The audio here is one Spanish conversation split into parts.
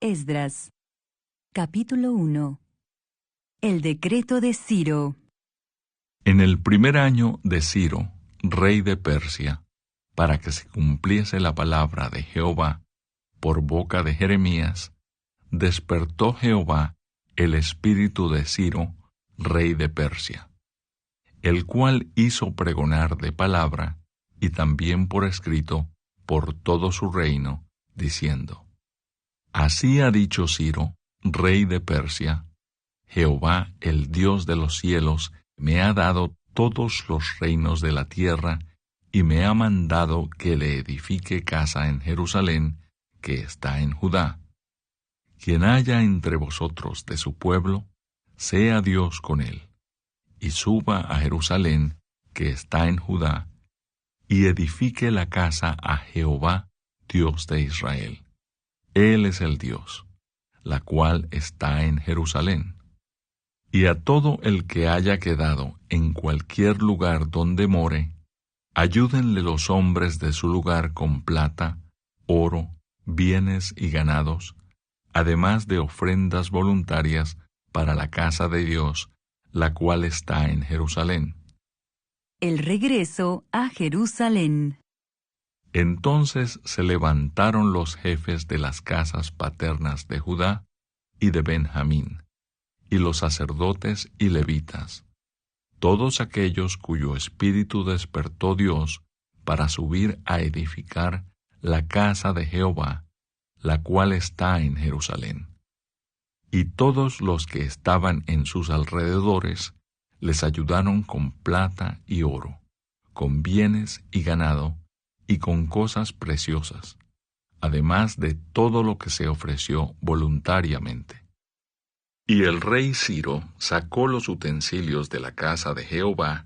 Esdras. Capítulo 1. El decreto de Ciro. En el primer año de Ciro, rey de Persia, para que se cumpliese la palabra de Jehová por boca de Jeremías, despertó Jehová el espíritu de Ciro, rey de Persia, el cual hizo pregonar de palabra y también por escrito por todo su reino, diciendo: Así ha dicho Ciro, rey de Persia: Jehová, el Dios de los cielos, me ha dado todos los reinos de la tierra, y me ha mandado que le edifique casa en Jerusalén, que está en Judá. Quien haya entre vosotros de su pueblo, sea Dios con él, y suba a Jerusalén, que está en Judá, y edifique la casa a Jehová, Dios de Israel. Él es el Dios, la cual está en Jerusalén. Y a todo el que haya quedado en cualquier lugar donde more, ayúdenle los hombres de su lugar con plata, oro, bienes y ganados, además de ofrendas voluntarias para la casa de Dios, la cual está en Jerusalén. El regreso a Jerusalén. Entonces se levantaron los jefes de las casas paternas de Judá y de Benjamín, y los sacerdotes y levitas, todos aquellos cuyo espíritu despertó Dios para subir a edificar la casa de Jehová, la cual está en Jerusalén. Y todos los que estaban en sus alrededores les ayudaron con plata y oro, con bienes y ganado, y con cosas preciosas, además de todo lo que se ofreció voluntariamente. Y el rey Ciro sacó los utensilios de la casa de Jehová,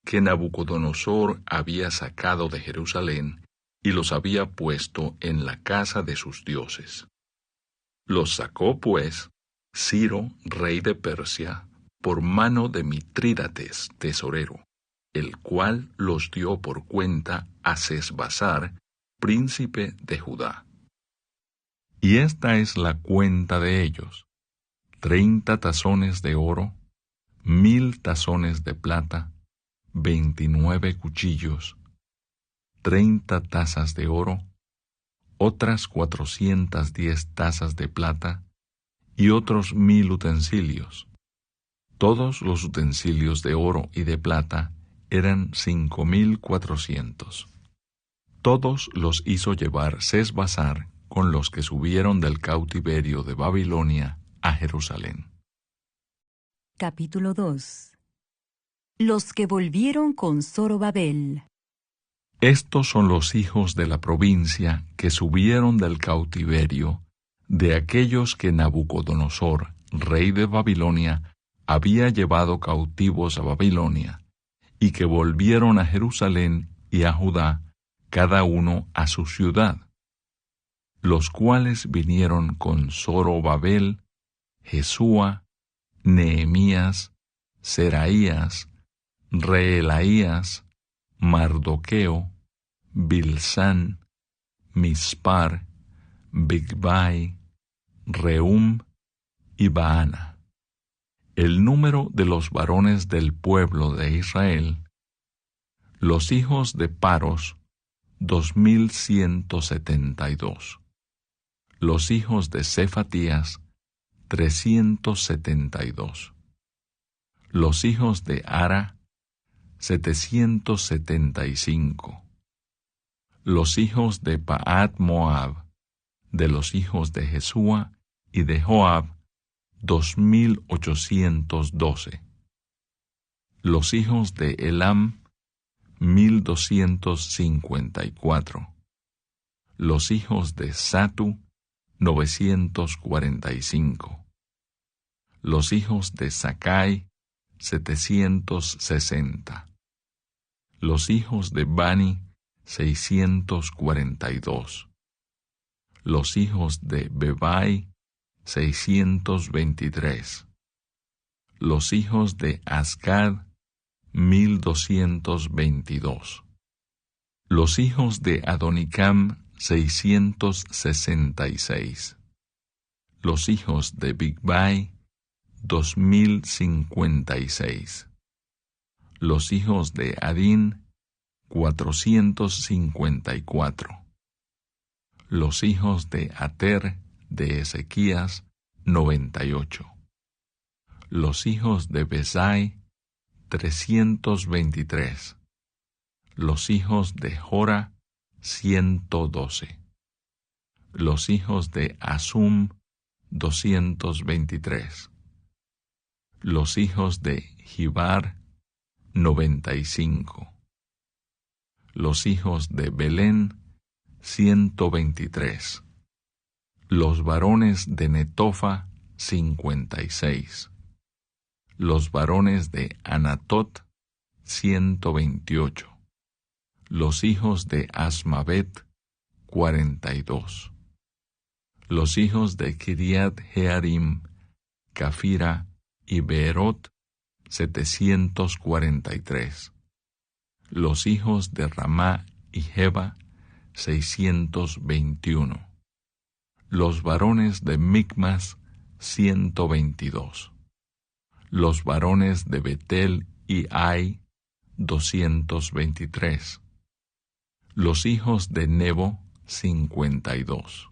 que Nabucodonosor había sacado de Jerusalén, y los había puesto en la casa de sus dioses. Los sacó, pues, Ciro, rey de Persia, por mano de Mitrídates, tesorero, el cual los dio por cuenta a Sesbazar, príncipe de Judá. Y esta es la cuenta de ellos: 30 tazones de oro, 1000 tazones de plata, 29 cuchillos, 30 tazas de oro, otras 410 tazas de plata, y otros 1000 utensilios. Todos los utensilios de oro y de plata eran 5400. Todos los hizo llevar Sesbazar con los que subieron del cautiverio de Babilonia a Jerusalén. Capítulo 2. Los que volvieron con Zorobabel. Estos son los hijos de la provincia que subieron del cautiverio, de aquellos que Nabucodonosor, rey de Babilonia, había llevado cautivos a Babilonia, y que volvieron a Jerusalén y a Judá, cada uno a su ciudad, los cuales vinieron con Zorobabel, Jesúa, Nehemías, Seraías, Reelaías, Mardoqueo, Bilsán, Mispar, Bigvai, Rehum y Baana. El número de los varones del pueblo de Israel, los hijos de Paros, 2172. Los hijos de Cefatías, 372. Los hijos de Ara, 775. Los hijos de Paat Moab, de los hijos de Jesúa y de Joab, 2812. Los hijos de Elam, 1254. Los hijos de Satu, 945. Los hijos de Sakai, 760. Los hijos de Bani, 642. Los hijos de Bebai, 623. Los hijos de Asgad, 1222. Los hijos de Adonicam, 666. Los hijos de Bigvai, 2056. Los hijos de Adín, 454. Los hijos de Ater de Ezequías, 98. Los hijos de Besai, 323. Los hijos de Jora, 112. Los hijos de Asum, 223. Los hijos de Gibar, 95. Los hijos de Belén, 123. Los varones de Netofa, 56. Los varones de Anatot, 128. Los hijos de Asmavet, 42. Los hijos de Kiriat Jearim, Cafira y Beerot, 743. Los hijos de Ramá y Jeba, 621. Los varones de Micmas, 122. Los varones de Betel y Ai, 223. Los hijos de Nebo, 52.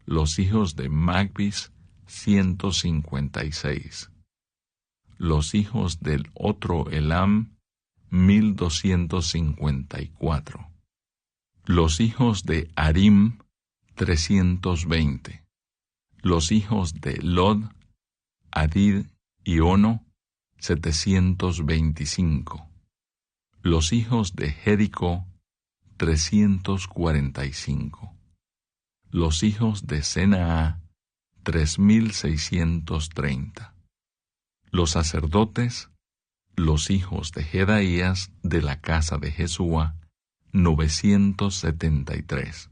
Los hijos de Magbis, 156. Los hijos del otro Elam, 1254. Los hijos de Arim, 320. Los hijos de Lod, Adid y Ono, 725. Los hijos de Jericó, 345. Los hijos de Senaa, 3630. Los sacerdotes, los hijos de Jedaías de la casa de Jesúa, 973.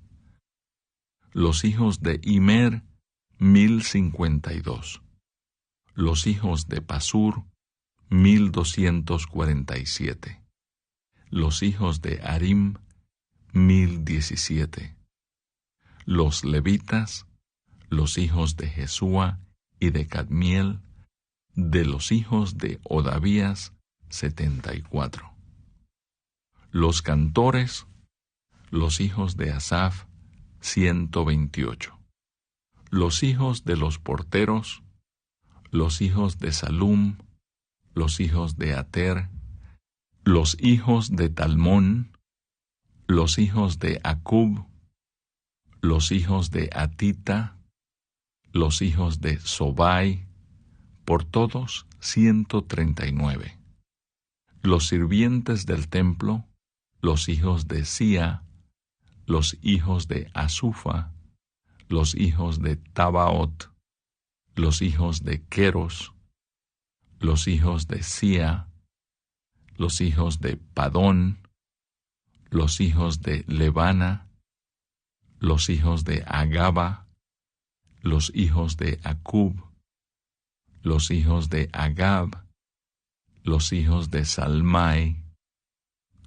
Los hijos de Imer, 1052. Los hijos de Pasur, 1247. Los hijos de Arim, 1017. Los levitas, los hijos de Jesúa y de Cadmiel, de los hijos de Odavías, 74. Los cantores, los hijos de Asaf, 128. Los hijos de los porteros, los hijos de Salum, los hijos de Ater, los hijos de Talmón, los hijos de Acub, los hijos de Atita, los hijos de Sobai, por todos 139. Los sirvientes del templo, los hijos de Sia, los hijos de Asufa, los hijos de Tabaot, los hijos de Queros, los hijos de Sia, los hijos de Padón, los hijos de Levana, los hijos de Agaba, los hijos de Acub, los hijos de Agab, los hijos de Salmai,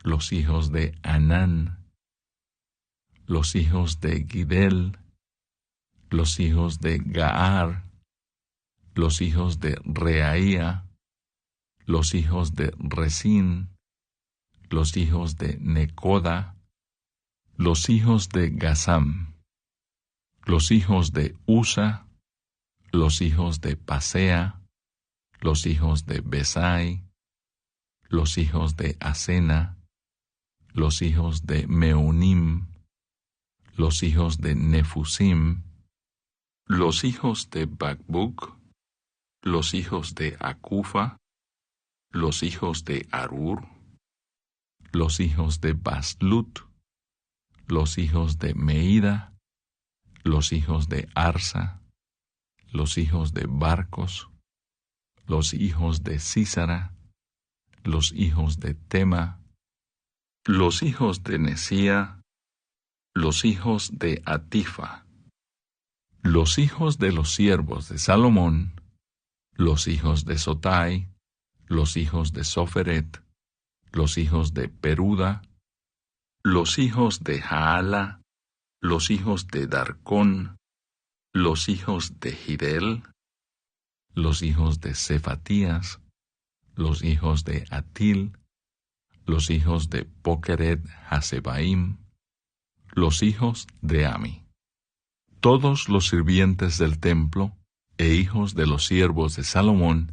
los hijos de Anán, los hijos de Gidel, los hijos de Gaar, los hijos de Reaía, los hijos de Resín, los hijos de Necoda, los hijos de Gazam, los hijos de Usa, los hijos de Pasea, los hijos de Besai, los hijos de Asena, los hijos de Meunim, los hijos de Nefusim, los hijos de Bakbuk, los hijos de Akufa, los hijos de Arur, los hijos de Baslut, los hijos de Meida, los hijos de Arsa, los hijos de Barcos, los hijos de Sísara, los hijos de Tema, los hijos de Nesía, los hijos de Atifa, los hijos de los siervos de Salomón, los hijos de Sotai, los hijos de Soferet, los hijos de Peruda, los hijos de Jaala, los hijos de Darcón, los hijos de Gidel, los hijos de Cefatías, los hijos de Atil, los hijos de Pokeret Hasebaim, los hijos de Ami. Todos los sirvientes del templo e hijos de los siervos de Salomón,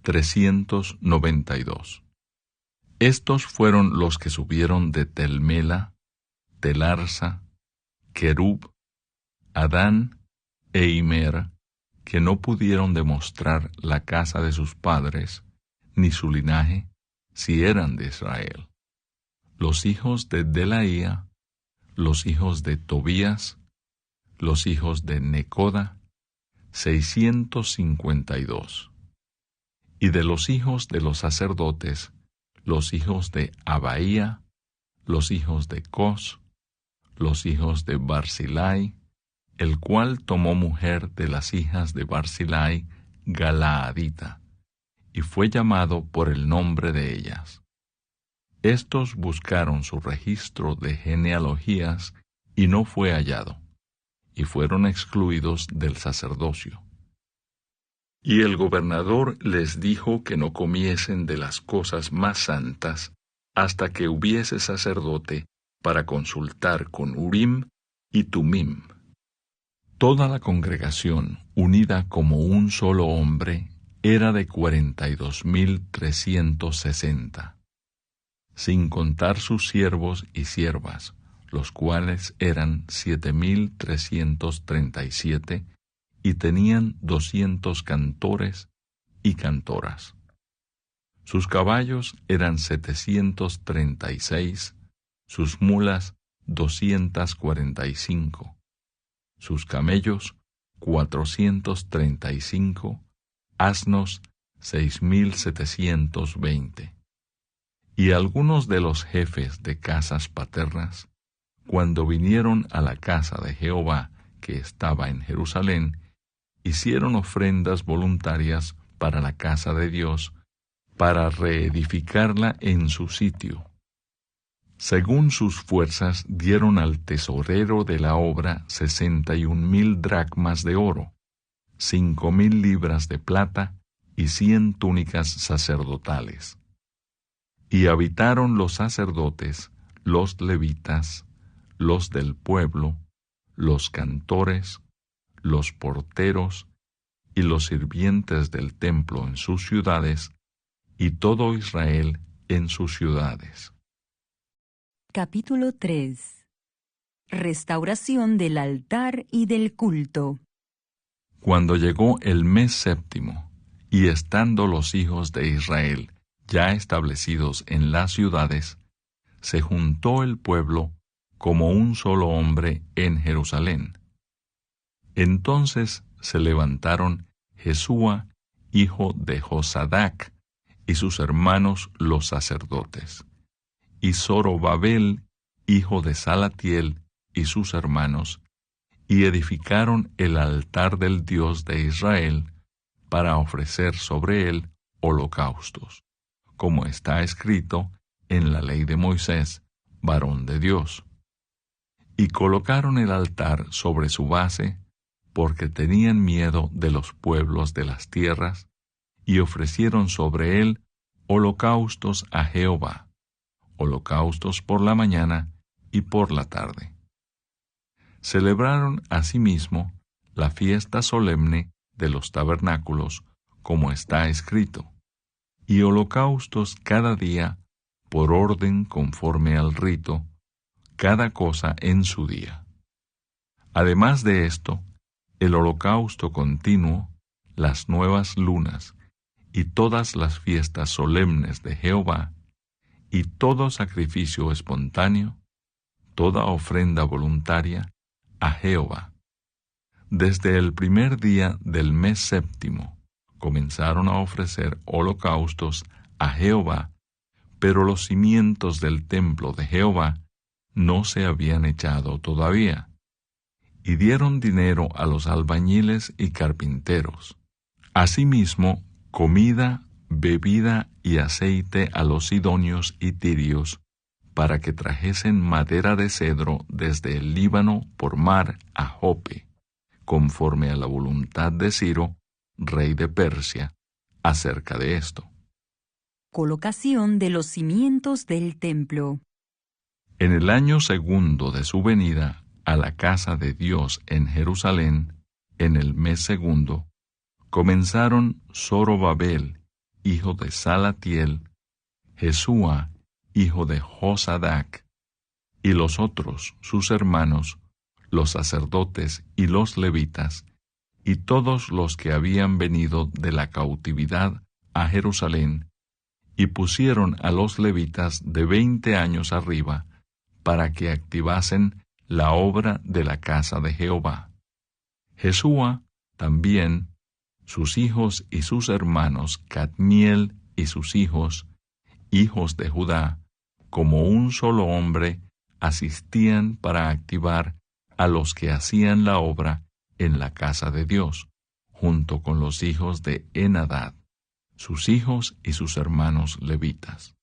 392. Estos fueron los que subieron de Tel Mela, Tel Arsa, Kerub, Adán e Imer, que no pudieron demostrar la casa de sus padres, ni su linaje, si eran de Israel. Los hijos de Delaía, los hijos de Tobías, los hijos de Necoda, 652. Y de los hijos de los sacerdotes, los hijos de Abaía, los hijos de Cos, los hijos de Barzilai, el cual tomó mujer de las hijas de Barzilai, Galaadita, y fue llamado por el nombre de ellas. Estos buscaron su registro de genealogías y no fue hallado, y fueron excluidos del sacerdocio. Y el gobernador les dijo que no comiesen de las cosas más santas hasta que hubiese sacerdote para consultar con Urim y Tumim. Toda la congregación, unida como un solo hombre, era de 42,360, sin contar sus siervos y siervas, los cuales eran 7,337, y tenían 200 cantores y cantoras. Sus caballos eran 736, sus mulas 245, sus camellos 435, asnos 6,720. Y algunos de los jefes de casas paternas, cuando vinieron a la casa de Jehová que estaba en Jerusalén, hicieron ofrendas voluntarias para la casa de Dios, para reedificarla en su sitio. Según sus fuerzas dieron al tesorero de la obra 61,000 dracmas de oro, 5,000 libras de plata y 100 túnicas sacerdotales. Y habitaron los sacerdotes, los levitas, los del pueblo, los cantores, los porteros y los sirvientes del templo en sus ciudades, y todo Israel en sus ciudades. Capítulo 3. Restauración del altar y del culto. Cuando llegó el mes séptimo, y estando los hijos de Israel ya establecidos en las ciudades, se juntó el pueblo como un solo hombre en Jerusalén. Entonces se levantaron Jesúa, hijo de Josadac, y sus hermanos los sacerdotes, y Zorobabel, hijo de Salatiel, y sus hermanos, y edificaron el altar del Dios de Israel, para ofrecer sobre él holocaustos, como está escrito en la ley de Moisés, varón de Dios. Y colocaron el altar sobre su base, porque tenían miedo de los pueblos de las tierras, y ofrecieron sobre él holocaustos a Jehová, holocaustos por la mañana y por la tarde. Celebraron asimismo la fiesta solemne de los tabernáculos, como está escrito, y holocaustos cada día, por orden conforme al rito, cada cosa en su día. Además de esto, el holocausto continuo, las nuevas lunas, y todas las fiestas solemnes de Jehová, y todo sacrificio espontáneo, toda ofrenda voluntaria, a Jehová. Desde el primer día del mes séptimo, comenzaron a ofrecer holocaustos a Jehová, pero los cimientos del templo de Jehová no se habían echado todavía. Y dieron dinero a los albañiles y carpinteros. Asimismo, comida, bebida y aceite a los sidonios y tirios, para que trajesen madera de cedro desde el Líbano por mar a Jope, conforme a la voluntad de Ciro, rey de Persia, acerca de esto. Colocación de los cimientos del templo. En el año segundo de su venida a la casa de Dios en Jerusalén, en el mes segundo, comenzaron Zorobabel, hijo de Salatiel, Jesúa, hijo de Josadac, y los otros, sus hermanos, los sacerdotes y los levitas, y todos los que habían venido de la cautividad a Jerusalén, y pusieron a los levitas de 20 años arriba, para que activasen la obra de la casa de Jehová. Jesúa también, sus hijos y sus hermanos, Cadmiel y sus hijos, hijos de Judá, como un solo hombre, asistían para activar a los que hacían la obra en la casa de Dios, junto con los hijos de Enadad, sus hijos y sus hermanos levitas.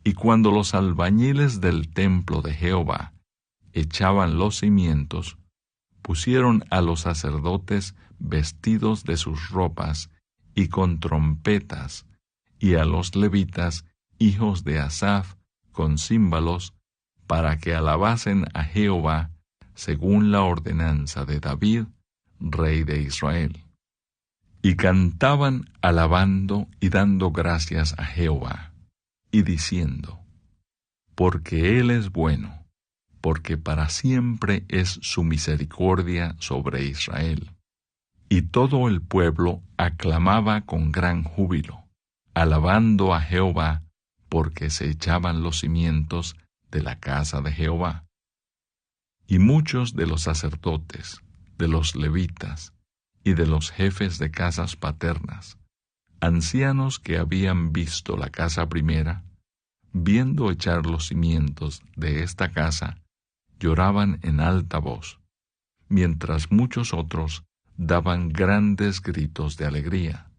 Y cuando los albañiles del templo de Jehová echaban los cimientos, pusieron a los sacerdotes vestidos de sus ropas y con trompetas, y a los levitas, hijos de Asaf, con címbalos, para que alabasen a Jehová según la ordenanza de David, rey de Israel. Y cantaban alabando y dando gracias a Jehová, y diciendo, porque Él es bueno, porque para siempre es su misericordia sobre Israel. Y todo el pueblo aclamaba con gran júbilo, alabando a Jehová, porque se echaban los cimientos de la casa de Jehová. Y muchos de los sacerdotes, de los levitas y de los jefes de casas paternas, ancianos que habían visto la casa primera, viendo echar los cimientos de esta casa, lloraban en alta voz, mientras muchos otros daban grandes gritos de alegría.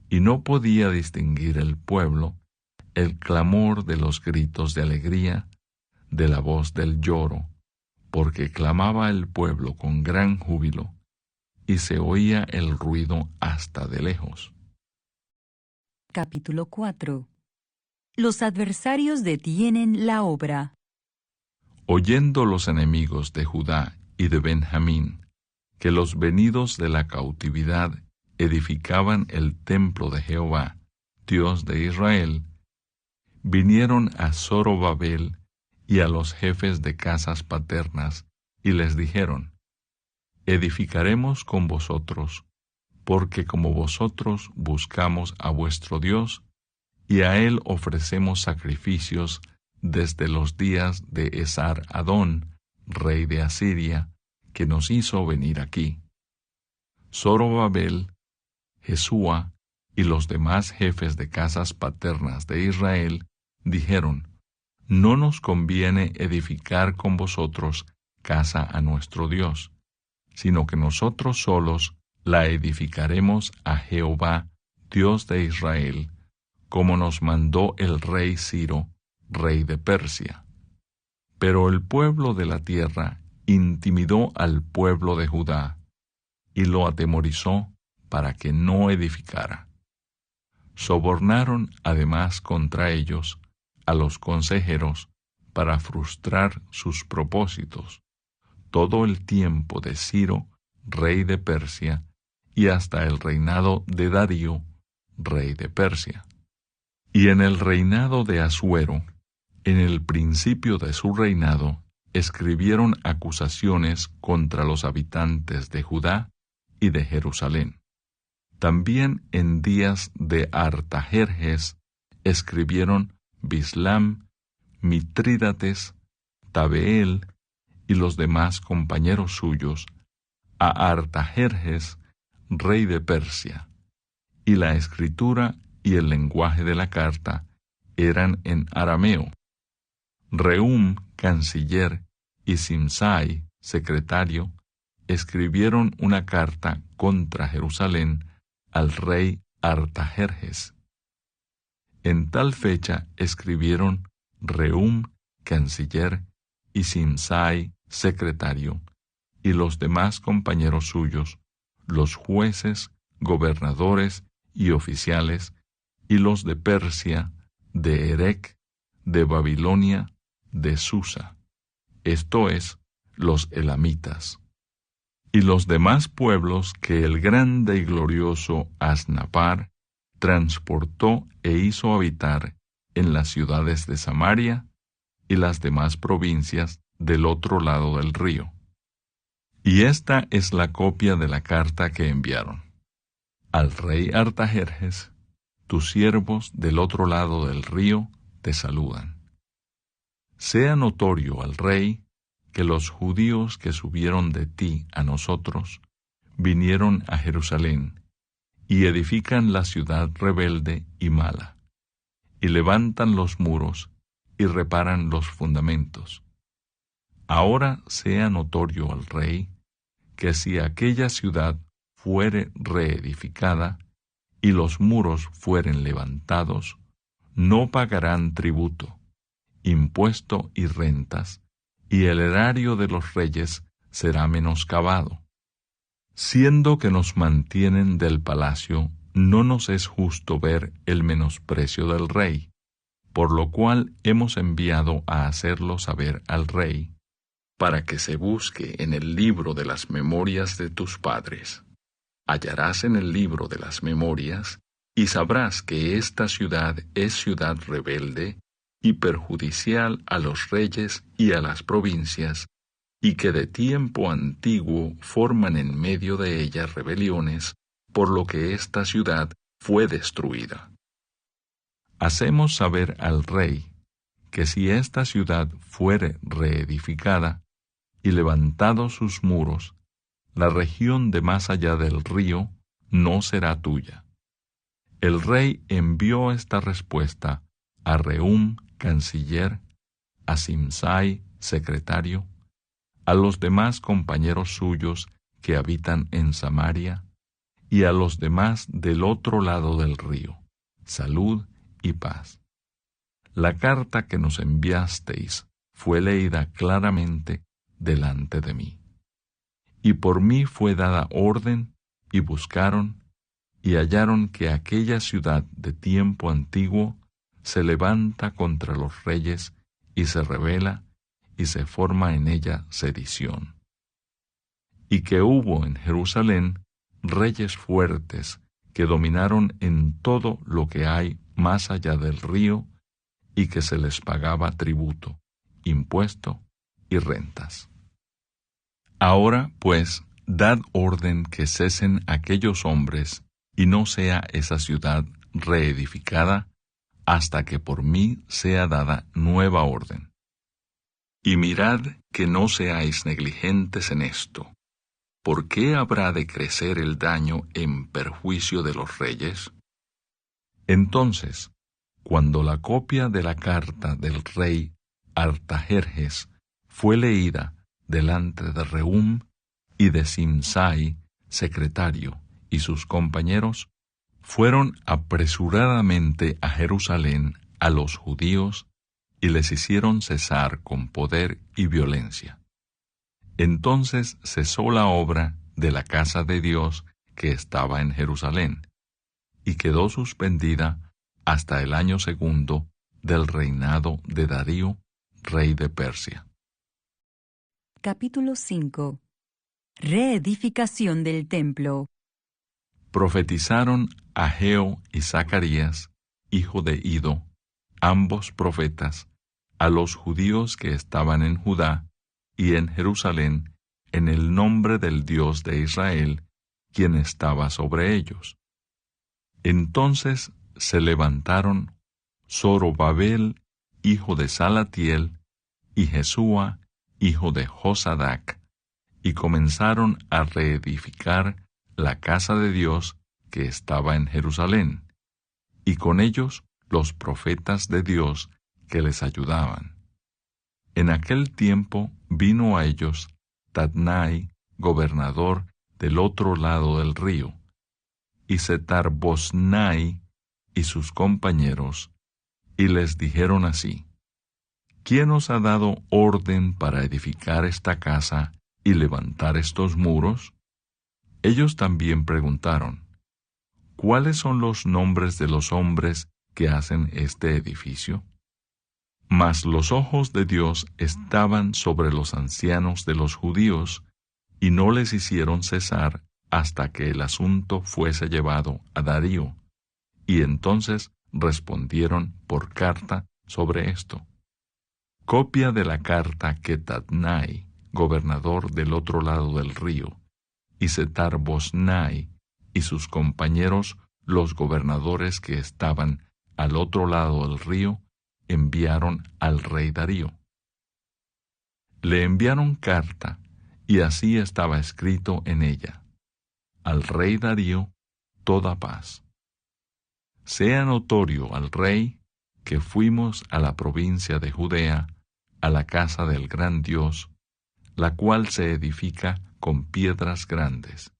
Y no podía distinguir el pueblo el clamor de los gritos de alegría de la voz del lloro, porque clamaba el pueblo con gran júbilo, y se oía el ruido hasta de lejos. Capítulo 4. Los adversarios detienen la obra. Oyendo los enemigos de Judá y de Benjamín, que los venidos de la cautividad edificaban el templo de Jehová, Dios de Israel, vinieron a Zorobabel y a los jefes de casas paternas, y les dijeron, edificaremos con vosotros, porque como vosotros buscamos a vuestro Dios, y a Él ofrecemos sacrificios desde los días de Esar-Adón, rey de Asiria, que nos hizo venir aquí. Zorobabel, Jesúa y los demás jefes de casas paternas de Israel dijeron, no nos conviene edificar con vosotros casa a nuestro Dios, sino que nosotros solos la edificaremos a Jehová, Dios de Israel, como nos mandó el rey Ciro, rey de Persia. Pero el pueblo de la tierra intimidó al pueblo de Judá, y lo atemorizó para que no edificara. Sobornaron además contra ellos a los consejeros para frustrar sus propósitos, todo el tiempo de Ciro, rey de Persia, y hasta el reinado de Darío, rey de Persia. Y en el reinado de Asuero, en el principio de su reinado, escribieron acusaciones contra los habitantes de Judá y de Jerusalén. También en días de Artajerjes escribieron Bislam, Mitrídates, Tabeel y los demás compañeros suyos a Artajerjes, rey de Persia, y la escritura y el lenguaje de la carta eran en arameo. Rehum, canciller, y Simsai, secretario, escribieron una carta contra Jerusalén al rey Artajerjes. En tal fecha escribieron Rehum, canciller, y Simsai, secretario, y los demás compañeros suyos, los jueces, gobernadores y oficiales, y los de Persia, de Erec, de Babilonia, de Susa, esto es, los elamitas, y los demás pueblos que el grande y glorioso Asnapar transportó e hizo habitar en las ciudades de Samaria y las demás provincias del otro lado del río. Y esta es la copia de la carta que enviaron. Al rey Artajerjes, tus siervos del otro lado del río te saludan. Sea notorio al rey que los judíos que subieron de ti a nosotros vinieron a Jerusalén y edifican la ciudad rebelde y mala, y levantan los muros y reparan los fundamentos. Ahora sea notorio al rey que si aquella ciudad fuere reedificada y los muros fueren levantados, no pagarán tributo, impuesto y rentas, y el erario de los reyes será menoscabado. Siendo que nos mantienen del palacio, no nos es justo ver el menosprecio del rey, por lo cual hemos enviado a hacerlo saber al rey, para que se busque en el libro de las memorias de tus padres. Hallarás en el libro de las memorias, y sabrás que esta ciudad es ciudad rebelde y perjudicial a los reyes y a las provincias, y que de tiempo antiguo forman en medio de ella rebeliones, por lo que esta ciudad fue destruida. Hacemos saber al rey que si esta ciudad fuere reedificada y levantados sus muros, la región de más allá del río no será tuya. El rey envió esta respuesta a Rehum, canciller, a Simsai, secretario, a los demás compañeros suyos que habitan en Samaria, y a los demás del otro lado del río, salud y paz. La carta que nos enviasteis fue leída claramente delante de mí. Y por mí fue dada orden, y buscaron, y hallaron que aquella ciudad de tiempo antiguo se levanta contra los reyes, y se rebela, y se forma en ella sedición. Y que hubo en Jerusalén reyes fuertes que dominaron en todo lo que hay más allá del río, y que se les pagaba tributo, impuesto y rentas. Ahora, pues, dad orden que cesen aquellos hombres, y no sea esa ciudad reedificada, hasta que por mí sea dada nueva orden. Y mirad que no seáis negligentes en esto. ¿Por qué habrá de crecer el daño en perjuicio de los reyes? Entonces, cuando la copia de la carta del rey Artajerjes fue leída delante de Rehum y de Simsai, secretario, y sus compañeros, fueron apresuradamente a Jerusalén a los judíos y les hicieron cesar con poder y violencia. Entonces cesó la obra de la casa de Dios que estaba en Jerusalén, y quedó suspendida hasta el año 2 del reinado de Darío, rey de Persia. Capítulo 5. Reedificación del templo. Profetizaron Ageo y Zacarías, hijo de Ido, ambos profetas, a los judíos que estaban en Judá y en Jerusalén, en el nombre del Dios de Israel, quien estaba sobre ellos. Entonces se levantaron Zorobabel, hijo de Salatiel, y Jesúa, hijo de Josadac, y comenzaron a reedificar la casa de Dios que estaba en Jerusalén, y con ellos los profetas de Dios que les ayudaban. En aquel tiempo vino a ellos Tadnai, gobernador del otro lado del río, y Setar-Boznai y sus compañeros, y les dijeron así: ¿Quién os ha dado orden para edificar esta casa y levantar estos muros? Ellos también preguntaron, ¿cuáles son los nombres de los hombres que hacen este edificio? Mas los ojos de Dios estaban sobre los ancianos de los judíos, y no les hicieron cesar hasta que el asunto fuese llevado a Darío, y entonces respondieron por carta sobre esto. Copia de la carta que Tatnai, gobernador del otro lado del río, y Setar-Boznai y sus compañeros, los gobernadores que estaban al otro lado del río, enviaron al rey Darío. Le enviaron carta, y así estaba escrito en ella: al rey Darío, toda paz. Sea notorio al rey que fuimos a la provincia de Judea, a la casa del gran Dios, la cual se edifica con piedras grandes,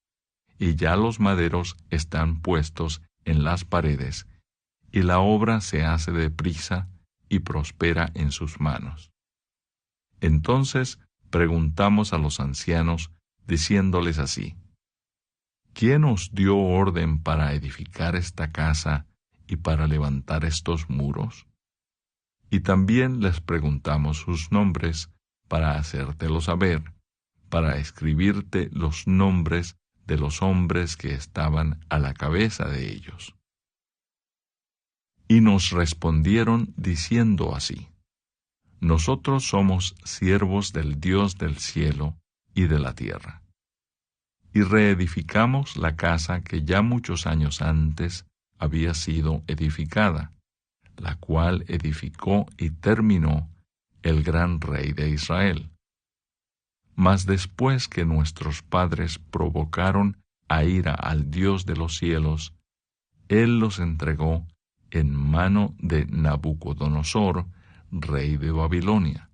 y ya los maderos están puestos en las paredes, y la obra se hace deprisa y prospera en sus manos. Entonces preguntamos a los ancianos, diciéndoles así: ¿quién os dio orden para edificar esta casa y para levantar estos muros? Y también les preguntamos sus nombres, para hacértelo saber, para escribirte los nombres de los hombres que estaban a la cabeza de ellos. Y nos respondieron diciendo así: nosotros somos siervos del Dios del cielo y de la tierra, y reedificamos la casa que ya muchos años antes había sido edificada, la cual edificó y terminó el gran rey de Israel. Mas después que nuestros padres provocaron a ira al Dios de los cielos, Él los entregó en mano de Nabucodonosor, rey de Babilonia,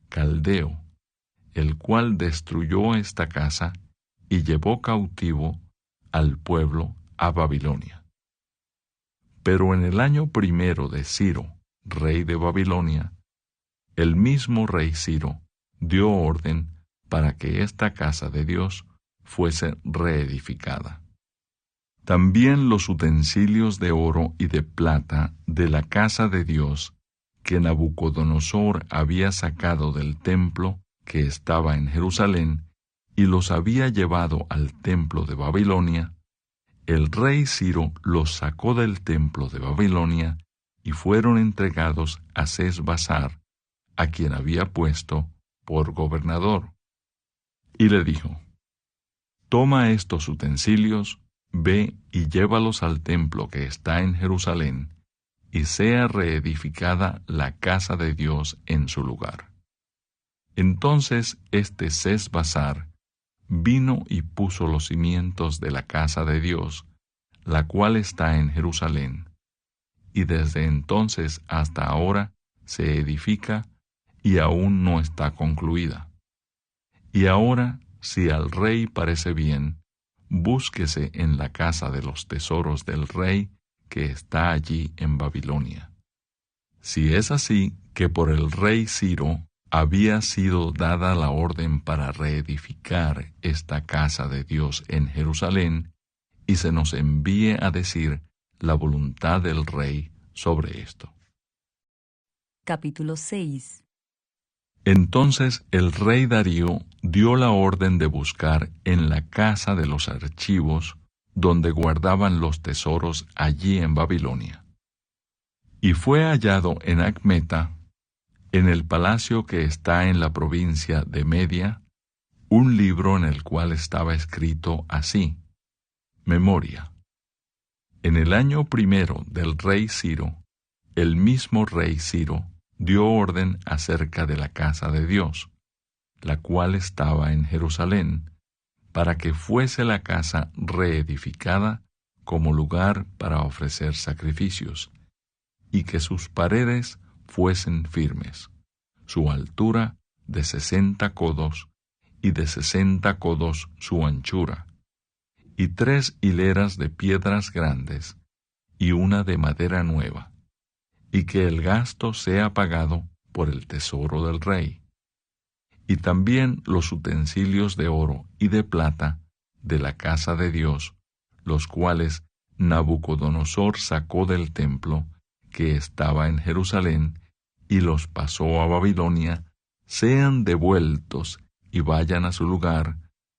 caldeo, el cual destruyó esta casa y llevó cautivo al pueblo a Babilonia. Pero en el año primero de Ciro, rey de Babilonia, el mismo rey Ciro dio orden para que esta casa de Dios fuese reedificada. También los utensilios de oro y de plata de la casa de Dios que Nabucodonosor había sacado del templo que estaba en Jerusalén y los había llevado al templo de Babilonia, el rey Ciro los sacó del templo de Babilonia y fueron entregados a Sesbazar, a quien había puesto por gobernador. Y le dijo: toma estos utensilios, ve y llévalos al templo que está en Jerusalén, y sea reedificada la casa de Dios en su lugar. Entonces Sesbazar vino y puso los cimientos de la casa de Dios, la cual está en Jerusalén, y desde entonces hasta ahora se edifica y aún no está concluida. Y ahora, si al rey parece bien, búsquese en la casa de los tesoros del rey que está allí en Babilonia. Si es así que por el rey Ciro había sido dada la orden para reedificar esta casa de Dios en Jerusalén, y se nos envíe a decir la voluntad del rey sobre esto. Capítulo 6. Entonces el rey Darío dio la orden de buscar en la casa de los archivos donde guardaban los tesoros allí en Babilonia. Y fue hallado en Acmeta, en el palacio que está en la provincia de Media, un libro en el cual estaba escrito así: Memoria. En el año primero del rey Ciro, el mismo rey Ciro dio orden acerca de la casa de Dios, la cual estaba en Jerusalén, para que fuese la casa reedificada como lugar para ofrecer sacrificios, y que sus paredes fuesen firmes, su altura de 60 codos, y de 60 codos su anchura, y 3 hileras de piedras grandes, y una de madera nueva, y que el gasto sea pagado por el tesoro del rey. y también los utensilios de oro y de plata de la casa de Dios, los cuales Nabucodonosor sacó del templo que estaba en Jerusalén y los pasó a Babilonia, sean devueltos y vayan a su lugar,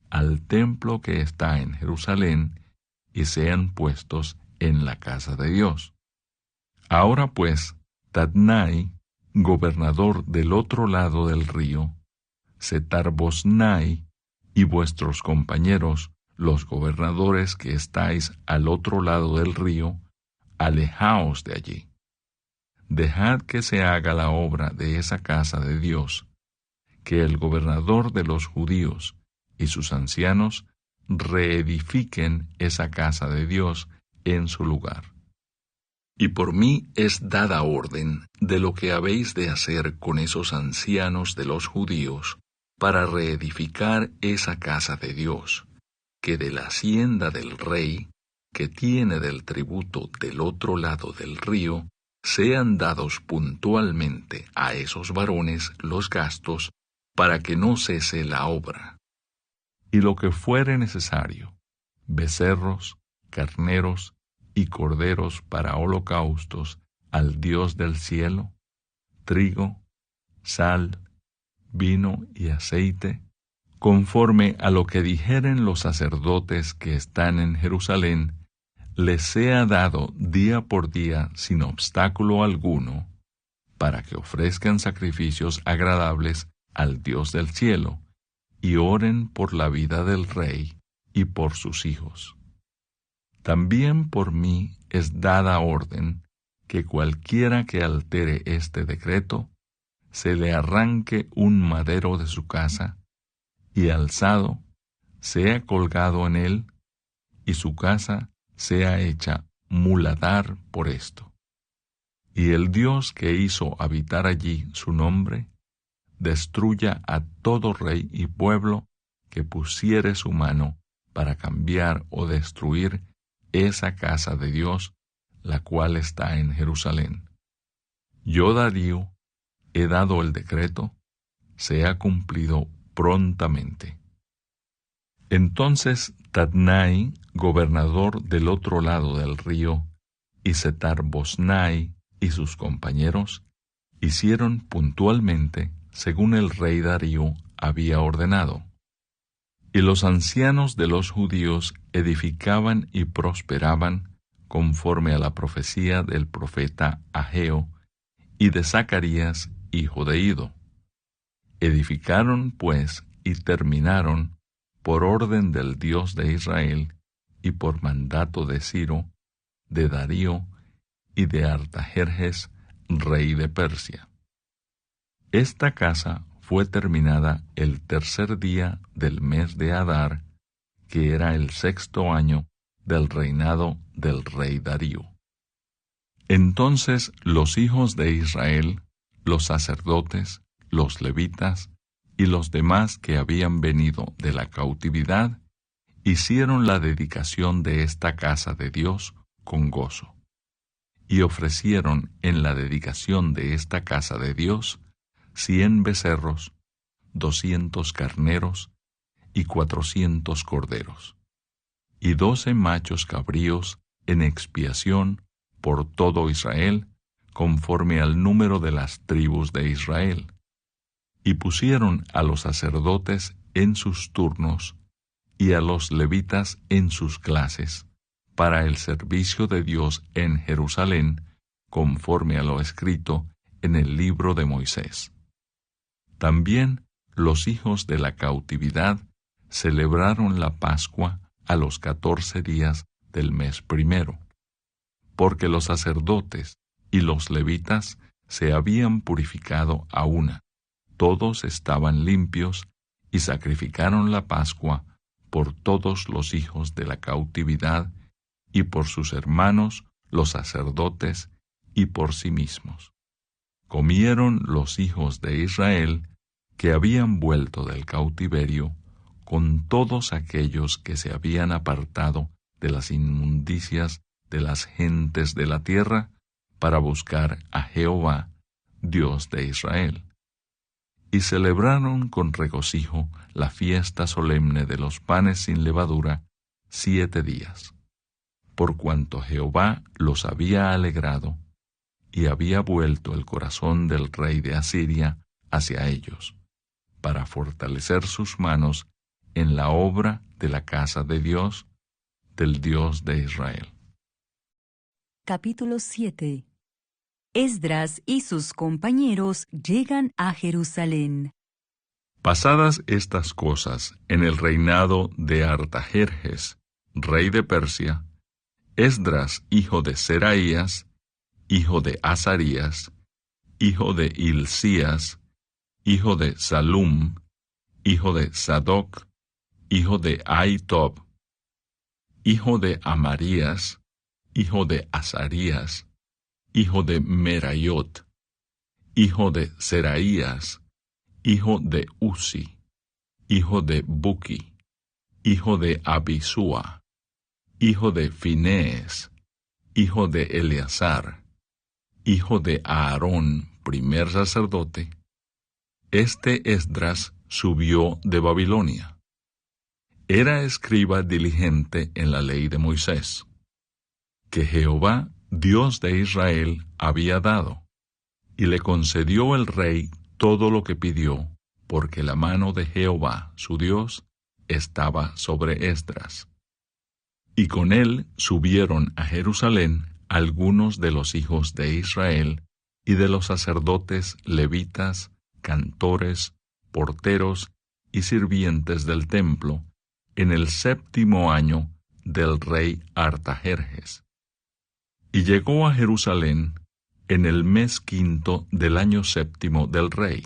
al templo que está en Jerusalén, y sean puestos en la casa de Dios. Ahora pues, Tatnai, gobernador del otro lado del río, Setar-Boznai y vuestros compañeros, los gobernadores que estáis al otro lado del río, alejaos de allí. Dejad que se haga la obra de esa casa de Dios, que el gobernador de los judíos y sus ancianos reedifiquen esa casa de Dios en su lugar. Y por mí es dada orden de lo que habéis de hacer con esos ancianos de los judíos para reedificar esa casa de Dios, que de la hacienda del rey, que tiene del tributo del otro lado del río, sean dados puntualmente a esos varones los gastos, para que no cese la obra. Y lo que fuere necesario, becerros, carneros y corderos para holocaustos al Dios del cielo, trigo, sal, vino y aceite, conforme a lo que dijeren los sacerdotes que están en Jerusalén, les sea dado día por día sin obstáculo alguno, para que ofrezcan sacrificios agradables al Dios del cielo, y oren por la vida del rey y por sus hijos. También por mí es dada orden que cualquiera que altere este decreto, se le arranque un madero de su casa, y alzado, sea colgado en él, y su casa sea hecha muladar por esto. Y el Dios que hizo habitar allí su nombre, destruya a todo rey y pueblo que pusiere su mano para cambiar o destruir esa casa de Dios, la cual está en Jerusalén. Yo, Darío, he dado el decreto, sea cumplido prontamente. Entonces Tatnai, gobernador del otro lado del río, y Setar-Boznai y sus compañeros, hicieron puntualmente según el rey Darío había ordenado. Y los ancianos de los judíos edificaban y prosperaban conforme a la profecía del profeta Ageo y de Zacarías, hijo de Ido. Edificaron, pues, y terminaron, por orden del Dios de Israel y por mandato de Ciro, de Darío y de Artajerjes, rey de Persia. Esta casa fue terminada el tercer día del mes de Adar, que era el 6º año del reinado del rey Darío. Entonces los hijos de Israel, los sacerdotes, los levitas y los demás que habían venido de la cautividad, hicieron la dedicación de esta casa de Dios con gozo, y ofrecieron en la dedicación de esta casa de Dios 100 becerros, 200 carneros y 400 corderos, y 12 machos cabríos en expiación por todo Israel, conforme al número de las tribus de Israel. Y pusieron a los sacerdotes en sus turnos y a los levitas en sus clases, para el servicio de Dios en Jerusalén, conforme a lo escrito en el libro de Moisés. También los hijos de la cautividad celebraron la Pascua a los 14 días del mes primero, porque los sacerdotes y los levitas se habían purificado a una. Todos estaban limpios y sacrificaron la Pascua por todos los hijos de la cautividad y por sus hermanos los sacerdotes y por sí mismos. Comieron los hijos de Israel que habían vuelto del cautiverio con todos aquellos que se habían apartado de las inmundicias de las gentes de la tierra para buscar a Jehová, Dios de Israel. y celebraron con regocijo la fiesta solemne de los panes sin levadura 7 días, por cuanto Jehová los había alegrado y había vuelto el corazón del rey de Asiria hacia ellos, para fortalecer sus manos en la obra de la casa de Dios, del Dios de Israel. Capítulo 7. Esdras y sus compañeros llegan a Jerusalén. Pasadas estas cosas en el reinado de Artajerjes, rey de Persia, Esdras, hijo de Seraías, hijo de Azarías, hijo de Hilcías, hijo de Salum, hijo de Sadoc, hijo de Ahitob, hijo de Amarías, hijo de Azarías, hijo de Merayot, hijo de Seraías, hijo de Uzi, hijo de Buki, hijo de Abisúa, hijo de Finees, hijo de Eleazar, hijo de Aarón, primer sacerdote, este Esdras subió de Babilonia. Era escriba diligente en la ley de Moisés, que Jehová, Dios de Israel, había dado, y le concedió el rey todo lo que pidió, porque la mano de Jehová, su Dios, estaba sobre Esdras. Y con él subieron a Jerusalén algunos de los hijos de Israel y de los sacerdotes levitas, cantores, porteros y sirvientes del templo, en el 7º año del rey Artajerjes. Y llegó a Jerusalén en el mes 5 del año 7 del rey,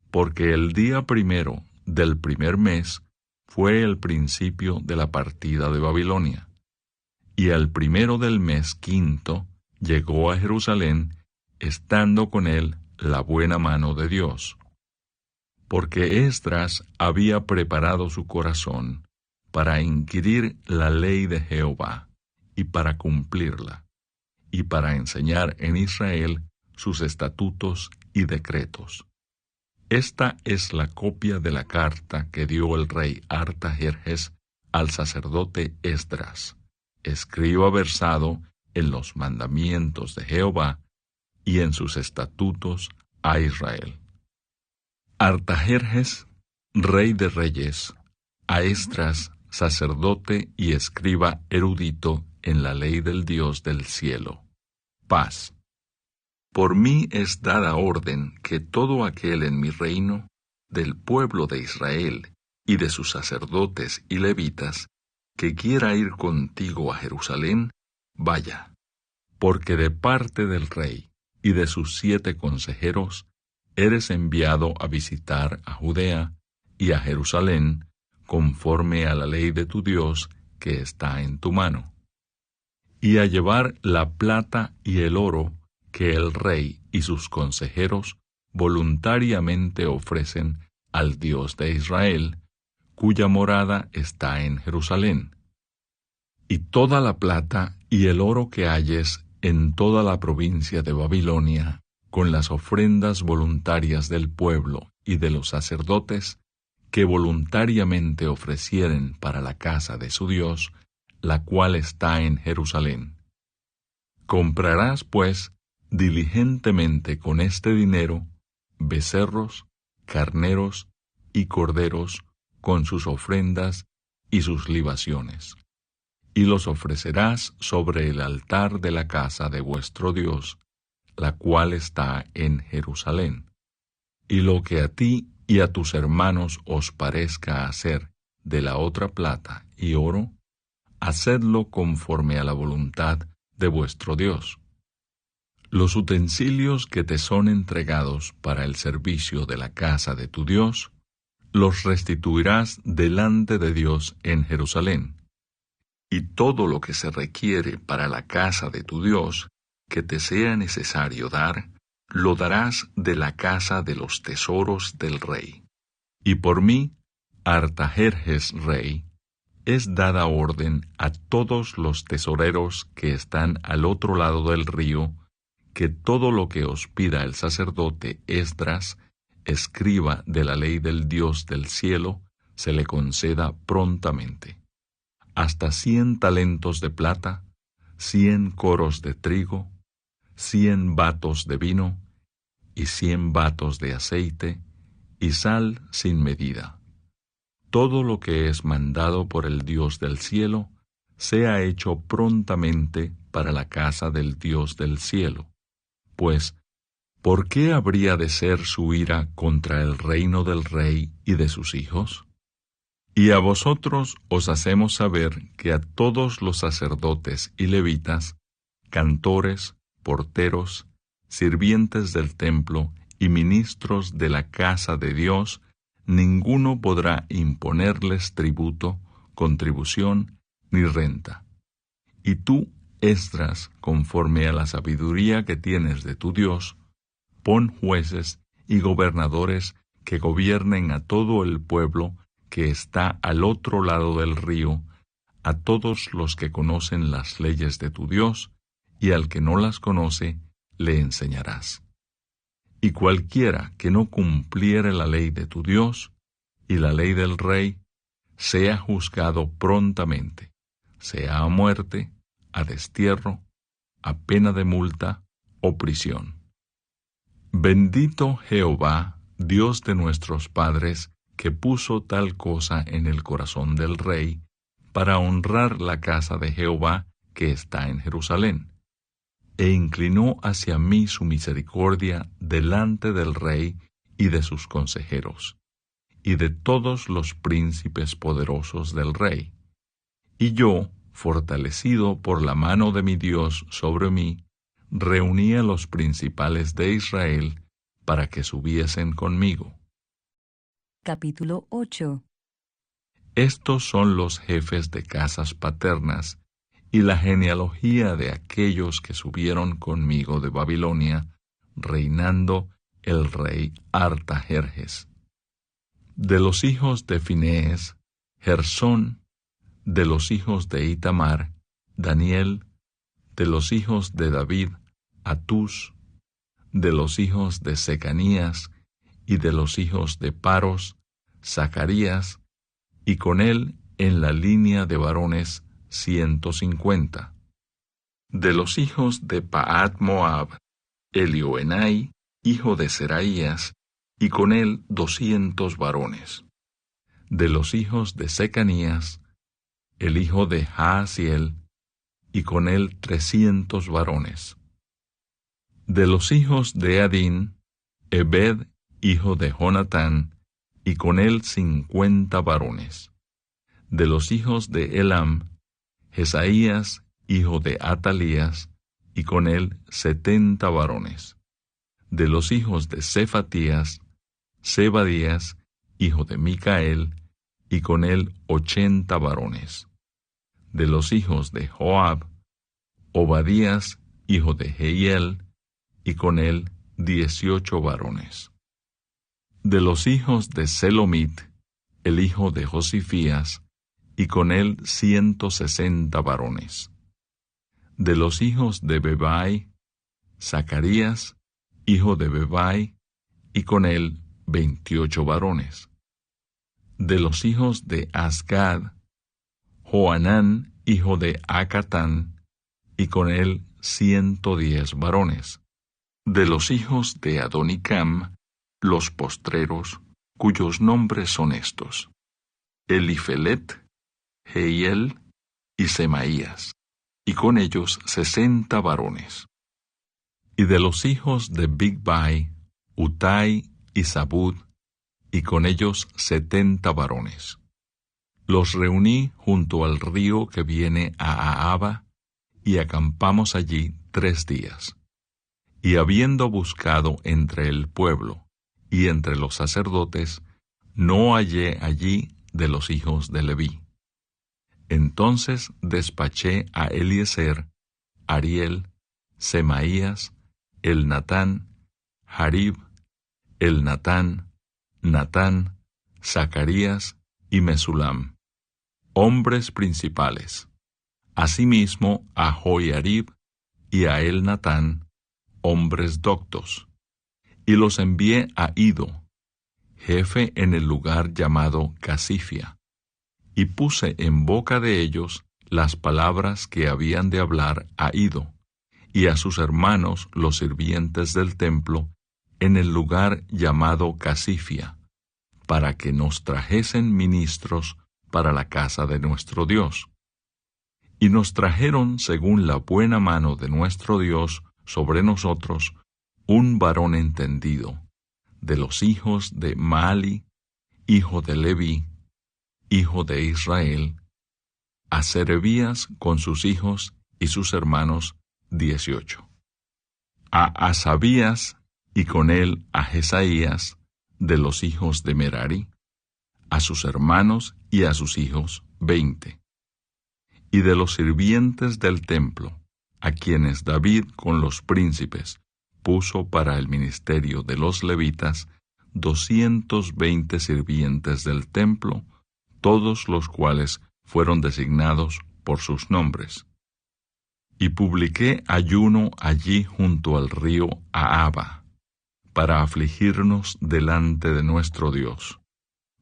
porque el día 1 del primer mes fue el principio de la partida de Babilonia, y el 1 del mes 5 llegó a Jerusalén, estando con él la buena mano de Dios, porque Esdras había preparado su corazón para inquirir la ley de Jehová y para cumplirla, y para enseñar en Israel sus estatutos y decretos. Esta es la copia de la carta que dio el rey Artajerjes al sacerdote Esdras, escriba versado en los mandamientos de Jehová y en sus estatutos a Israel. Artajerjes, rey de reyes, a Esdras, sacerdote y escriba erudito en la ley del Dios del cielo. Paz. Por mí es dada orden que todo aquel en mi reino, del pueblo de Israel y de sus sacerdotes y levitas, que quiera ir contigo a Jerusalén, vaya, porque de parte del rey y de sus 7 consejeros, eres enviado a visitar a Judea y a Jerusalén, conforme a la ley de tu Dios que está en tu mano, y a llevar la plata y el oro que el rey y sus consejeros voluntariamente ofrecen al Dios de Israel, cuya morada está en Jerusalén. Y toda la plata y el oro que halles en toda la provincia de Babilonia, con las ofrendas voluntarias del pueblo y de los sacerdotes, que voluntariamente ofrecieren para la casa de su Dios, la cual está en Jerusalén. Comprarás, pues, diligentemente con este dinero, becerros, carneros y corderos, con sus ofrendas y sus libaciones, y los ofrecerás sobre el altar de la casa de vuestro Dios, la cual está en Jerusalén. Y lo que a ti y a tus hermanos os parezca hacer de la otra plata y oro, hacedlo conforme a la voluntad de vuestro Dios. Los utensilios que te son entregados para el servicio de la casa de tu Dios, los restituirás delante de Dios en Jerusalén. Y todo lo que se requiere para la casa de tu Dios, que te sea necesario dar, lo darás de la casa de los tesoros del rey. Y por mí, Artajerjes rey, es dada orden a todos los tesoreros que están al otro lado del río, que todo lo que os pida el sacerdote Esdras, escriba de la ley del Dios del cielo, se le conceda prontamente. Hasta 100 talentos de plata, 100 coros de trigo, 100 batos de vino, y 100 batos de aceite, y sal sin medida. Todo lo que es mandado por el Dios del cielo, sea hecho prontamente para la casa del Dios del cielo. Pues, ¿por qué habría de ser su ira contra el reino del rey y de sus hijos? Y a vosotros os hacemos saber que a todos los sacerdotes y levitas, cantores, porteros, sirvientes del templo y ministros de la casa de Dios, ninguno podrá imponerles tributo, contribución ni renta. Y tú, Esdras, conforme a la sabiduría que tienes de tu Dios, pon jueces y gobernadores que gobiernen a todo el pueblo que está al otro lado del río, a todos los que conocen las leyes de tu Dios, y al que no las conoce, le enseñarás. Y cualquiera que no cumpliere la ley de tu Dios y la ley del rey, sea juzgado prontamente, sea a muerte, a destierro, a pena de multa o prisión. Bendito Jehová, Dios de nuestros padres, que puso tal cosa en el corazón del rey, para honrar la casa de Jehová que está en Jerusalén, e inclinó hacia mí su misericordia delante del rey y de sus consejeros, y de todos los príncipes poderosos del rey. Y yo, fortalecido por la mano de mi Dios sobre mí, reuní a los principales de Israel para que subiesen conmigo. Capítulo 8. Estos son los jefes de casas paternas y la genealogía de aquellos que subieron conmigo de Babilonia, reinando el rey Artajerjes. De los hijos de Finees, Gersón; de los hijos de Itamar, Daniel; de los hijos de David, Atús; de los hijos de Secanías, y de los hijos de Paros, Zacarías, y con él en la línea de varones 150. De los hijos de Pahat Moab, Elioenai, hijo de Seraías, y con él 200 varones. De los hijos de Secanías, el hijo de Jaasiel, y con él 300 varones. De los hijos de Adín, Ebed, hijo de Jonatán, y con él 50 varones. De los hijos de Elam, Jesaías, hijo de Atalías, y con él 70 varones. De los hijos de Cefatías, Zebadías, hijo de Micael, y con él 80 varones. De los hijos de Joab, Obadías, hijo de Jehiel, y con él 18 varones. De los hijos de Selomit, el hijo de Josifías, y con él 160 varones. De los hijos de Bebai, Zacarías, hijo de Bebai, y con él 28 varones. De los hijos de Azgad, Joanán, hijo de Acatán, y con él 110 varones. De los hijos de Adonicam, los postreros, cuyos nombres son estos: Elifelet, Jehiel y Semaías, y con ellos 60 varones. Y de los hijos de Bigvai, Utai y Zabud, y con ellos 70 varones. Los reuní junto al río que viene a Ahava, y acampamos allí 3 días. Y habiendo buscado entre el pueblo y entre los sacerdotes, no hallé allí de los hijos de Leví. Entonces despaché a Eliezer, Ariel, Semaías, Elnatán, Jarib, Elnatán, Natán, Zacarías y Mesulam, hombres principales; asimismo a Joiarib y a Elnatán, hombres doctos. Y los envié a Ido, jefe en el lugar llamado Casifia, y puse en boca de ellos las palabras que habían de hablar a Iddo, y a sus hermanos los sirvientes del templo, en el lugar llamado Casifia, para que nos trajesen ministros para la casa de nuestro Dios. Y nos trajeron según la buena mano de nuestro Dios sobre nosotros un varón entendido, de los hijos de Maali, hijo de Leví, hijo de Israel, a Serebías con sus hijos y sus hermanos 18. A Asabías y con él a Jesaías, de los hijos de Merari, a sus hermanos y a sus hijos 20. Y de los sirvientes del templo, a quienes David con los príncipes puso para el ministerio de los levitas, 220 sirvientes del templo, todos los cuales fueron designados por sus nombres. Y publiqué ayuno allí junto al río Ahava, para afligirnos delante de nuestro Dios,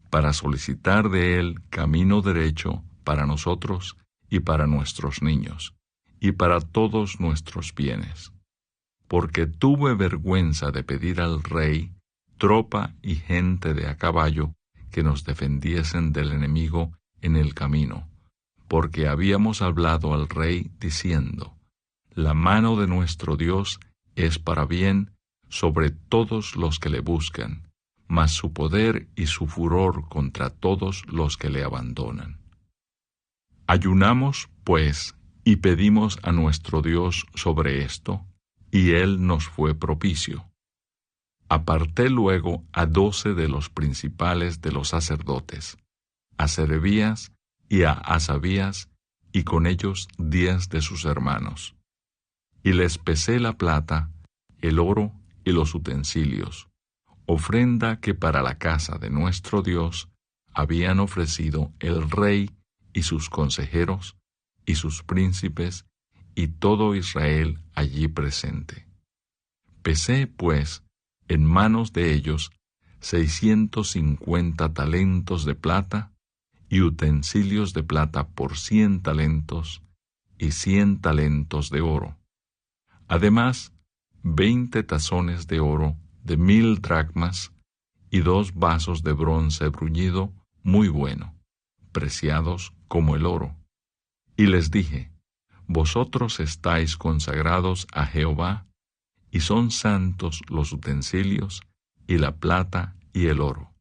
para solicitar de él camino derecho para nosotros y para nuestros niños, y para todos nuestros bienes. Porque tuve vergüenza de pedir al rey tropa y gente de a caballo que nos defendiesen del enemigo en el camino, porque habíamos hablado al rey diciendo: la mano de nuestro Dios es para bien sobre todos los que le buscan, mas su poder y su furor contra todos los que le abandonan. Ayunamos, pues, y pedimos a nuestro Dios sobre esto, y él nos fue propicio. Aparté luego a 12 de los principales de los sacerdotes, a Serebías y a Asabías, y con ellos 10 de sus hermanos. Y les pesé la plata, el oro y los utensilios, ofrenda que para la casa de nuestro Dios habían ofrecido el rey y sus consejeros, y sus príncipes, y todo Israel allí presente. Pesé, pues, en manos de ellos 650 talentos de plata, y utensilios de plata por 100 talentos, y 100 talentos de oro. Además, 20 tazones de oro de 1000 dracmas, y 2 vasos de bronce bruñido muy bueno, preciados como el oro. Y les dije: vosotros estáis consagrados a Jehová, y son santos los utensilios, y la plata y el oro,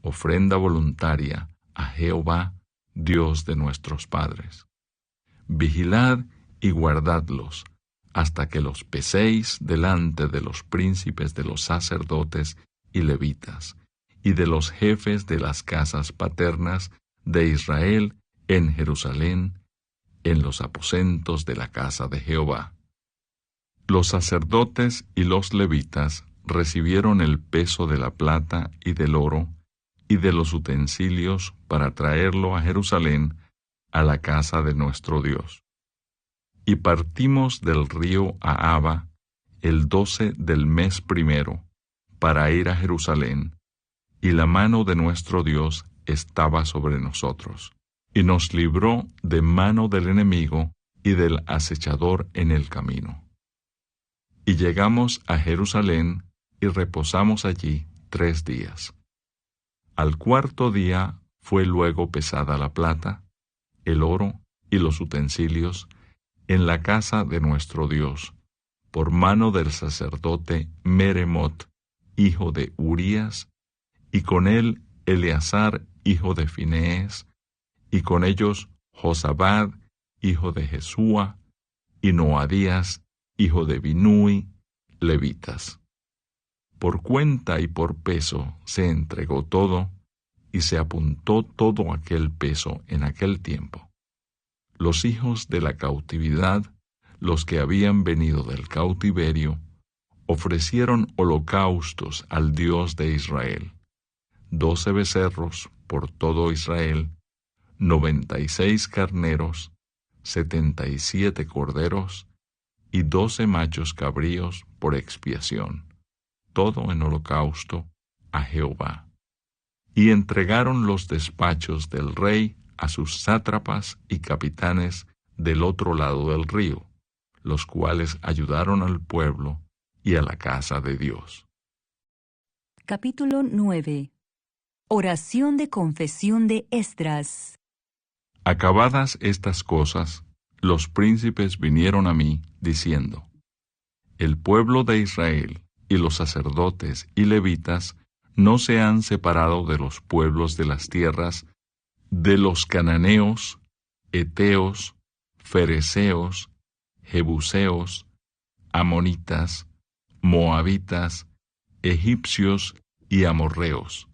ofrenda voluntaria a Jehová, Dios de nuestros padres. Vigilad y guardadlos, hasta que los peséis delante de los príncipes de los sacerdotes y levitas, y de los jefes de las casas paternas de Israel en Jerusalén, en los aposentos de la casa de Jehová. Los sacerdotes y los levitas recibieron el peso de la plata y del oro y de los utensilios para traerlo a Jerusalén, a la casa de nuestro Dios. Y partimos del río Ahava el 12 del mes primero, para ir a Jerusalén, y la mano de nuestro Dios estaba sobre nosotros, y nos libró de mano del enemigo y del acechador en el camino. Y llegamos a Jerusalén, y reposamos allí 3 días. Al 4º día fue luego pesada la plata, el oro y los utensilios, en la casa de nuestro Dios, por mano del sacerdote Meremot, hijo de Urías, y con él Eleazar, hijo de Finees, y con ellos Josabad, hijo de Jesúa, y Noadías, hijo de Binui, levitas. Por cuenta y por peso se entregó todo, y se apuntó todo aquel peso en aquel tiempo. Los hijos de la cautividad, los que habían venido del cautiverio, ofrecieron holocaustos al Dios de Israel: 12 becerros por todo Israel, 96 carneros, 77 corderos, y 12 machos cabríos por expiación, todo en holocausto a Jehová. y entregaron los despachos del rey a sus sátrapas y capitanes del otro lado del río, los cuales ayudaron al pueblo y a la casa de Dios. Capítulo 9. Oración de confesión de Esdras. Acabadas estas cosas, los príncipes vinieron a mí, diciendo: El pueblo de Israel y los sacerdotes y levitas no se han separado de los pueblos de las tierras, de los cananeos, heteos, fereceos, jebuseos, amonitas, moabitas, egipcios y amorreos,